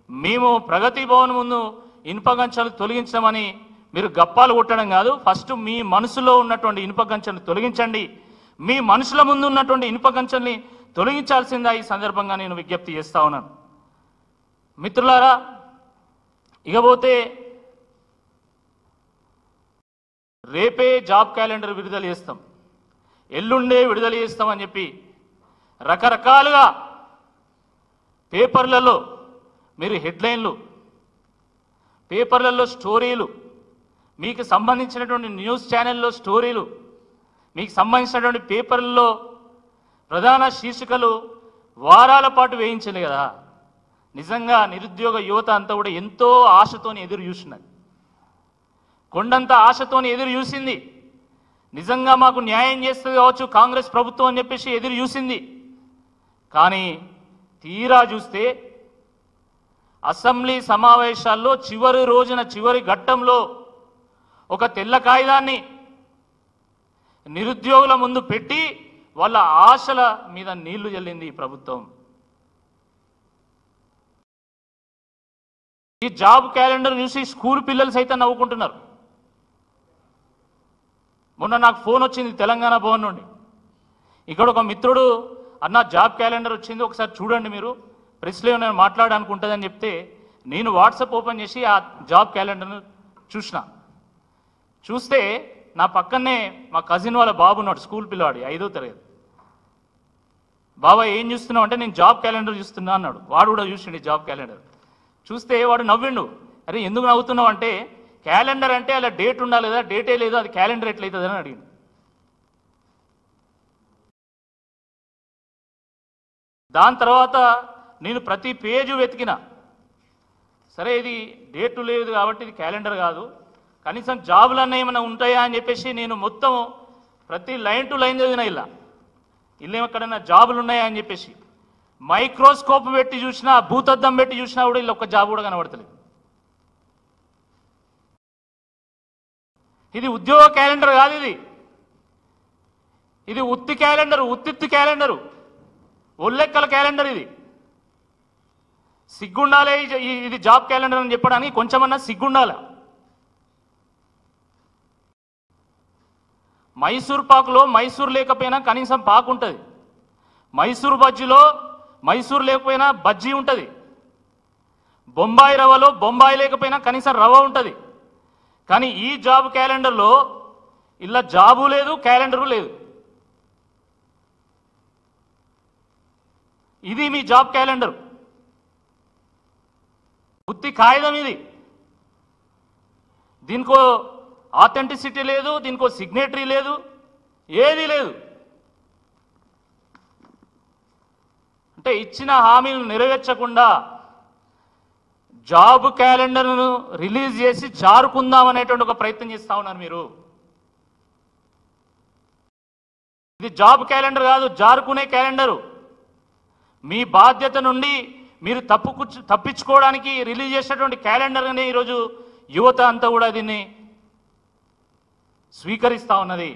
మేము ప్రగతి భవన్ ముందు ఇనుప గంచెలు తొలగించమని మీరు గప్పాలు కొట్టడం కాదు, ఫస్ట్ మీ మనసులో ఉన్నటువంటి ఇనుప గంచెలను తొలగించండి. మీ మనసుల ముందు ఉన్నటువంటి ఇనుప గంచెల్ని తొలగించాల్సిందా ఈ సందర్భంగా నేను విజ్ఞప్తి చేస్తా ఉన్నాను. మిత్రులారా, ఇకపోతే రేపే జాబ్ క్యాలెండర్ విడుదల చేస్తాం, ఎల్లుండే విడుదల చేస్తామని చెప్పి రకరకాలుగా పేపర్లలో మీరు హెడ్లైన్లు, పేపర్లలో స్టోరీలు, మీకు సంబంధించినటువంటి న్యూస్ ఛానల్లో స్టోరీలు, మీకు సంబంధించినటువంటి పేపర్లలో ప్రధాన శీర్షికలు వారాల పాటు వేయించలే కదా. నిజంగా నిరుద్యోగ యువత అంతా కూడా ఎంతో ఆశతోని ఎదురు చూస్తున్నది, కొండంత ఆశతోని ఎదురు చూసింది. నిజంగా మాకు న్యాయం చేస్తుంది కావచ్చు కాంగ్రెస్ ప్రభుత్వం అని చెప్పేసి ఎదురు చూసింది. కానీ తీరా చూస్తే అసెంబ్లీ సమావేశాల్లో చివరి రోజున చివరి ఘట్టంలో ఒక తెల్ల కాగితాన్ని నిరుద్యోగుల ముందు పెట్టి వాళ్ళ ఆశల మీద నీళ్లు జల్లింది ఈ ప్రభుత్వం. ఈ జాబ్ క్యాలెండర్ చూసి స్కూల్ పిల్లలు సైతం నవ్వుకుంటున్నారు. మొన్న నాకు ఫోన్ వచ్చింది తెలంగాణ భవన్ నుండి. ఇక్కడ ఒక మిత్రుడు, అన్న జాబ్ క్యాలెండర్ వచ్చింది ఒకసారి చూడండి, మీరు ప్రెస్లో నేను మాట్లాడాలనుకుంటుందని చెప్తే నేను వాట్సాప్ ఓపెన్ చేసి ఆ జాబ్ క్యాలెండర్ను చూస్తే నా పక్కనే మా కజిన్ వాళ్ళ బాబు ఉన్నాడు, స్కూల్ పిల్లవాడి 5వ తరగతి. బాబా ఏం చూస్తున్నావు అంటే నేను జాబ్ క్యాలెండర్ చూస్తున్నా అన్నాడు. వాడు కూడా చూసిండు జాబ్ క్యాలెండర్. చూస్తే వాడు నవ్విండు. అరే ఎందుకు నవ్వుతున్నావు అంటే, క్యాలెండర్ అంటే అలా డేట్ ఉండాలి కదా, డేటే లేదు, అది క్యాలెండర్ ఎట్లయితుంది అని అడిగింది. దాని తర్వాత నేను ప్రతి పేజు వెతికిన, సరే ఇది డేటు లేదు కాబట్టి ఇది క్యాలెండర్ కాదు, కనీసం జాబులు అన్న ఏమైనా ఉంటాయా అని చెప్పేసి నేను మొత్తం ప్రతి లైన్ టు లైన్ చదివిన. ఇల్లు ఎక్కడైనా జాబులు ఉన్నాయా అని చెప్పేసి మైక్రోస్కోప్ పెట్టి చూసినా, భూతద్దం పెట్టి చూసినా కూడా ఇల్లు ఒక్క జాబ్ కూడా కనబడతలేదు. ఇది ఉద్యోగ క్యాలెండర్ కాదు, ఇది ఉత్తి క్యాలెండరు, ఉత్తిత్తి క్యాలెండరు, ఒళ్ళెక్కల క్యాలెండర్. ఇది సిగ్గుండాలే, ఇది జాబ్ క్యాలెండర్ అని చెప్పడానికి కొంచెమన్నా సిగ్గుండాల. మైసూర్ పాకులో మైసూర్ లేకపోయినా కనీసం పాకు ఉంటుంది, మైసూర్ బజ్జీలో మైసూర్ లేకపోయినా బజ్జీ ఉంటుంది, బొంబాయి రవ్వలో బొంబాయి లేకపోయినా కనీసం రవ్వ ఉంటుంది. కానీ ఈ జాబ్ క్యాలెండర్లో ఇలా జాబు లేదు, క్యాలెండరు లేదు. ఇది మీ జాబ్ క్యాలెండర్, ఉత్తి కాగితం. ఇది దీనికో ఆథెంటిసిటీ లేదు, దీనికో సిగ్నేటరీ లేదు, ఏది లేదు. అంటే ఇచ్చిన హామీలు నెరవేర్చకుండా జాబ్ క్యాలెండర్ను రిలీజ్ చేసి జారుకుందాం అనేటువంటి ఒక ప్రయత్నం చేస్తా ఉన్నారు మీరు. ఇది జాబ్ క్యాలెండర్ కాదు, జారుకునే క్యాలెండరు. మీ బాధ్యత నుండి మీరు తప్పించుకోవడానికి రిలీజ్ చేసినటువంటి క్యాలెండర్ అనే ఈరోజు యువత అంతా కూడా దీన్ని స్వీకరిస్తా ఉన్నది.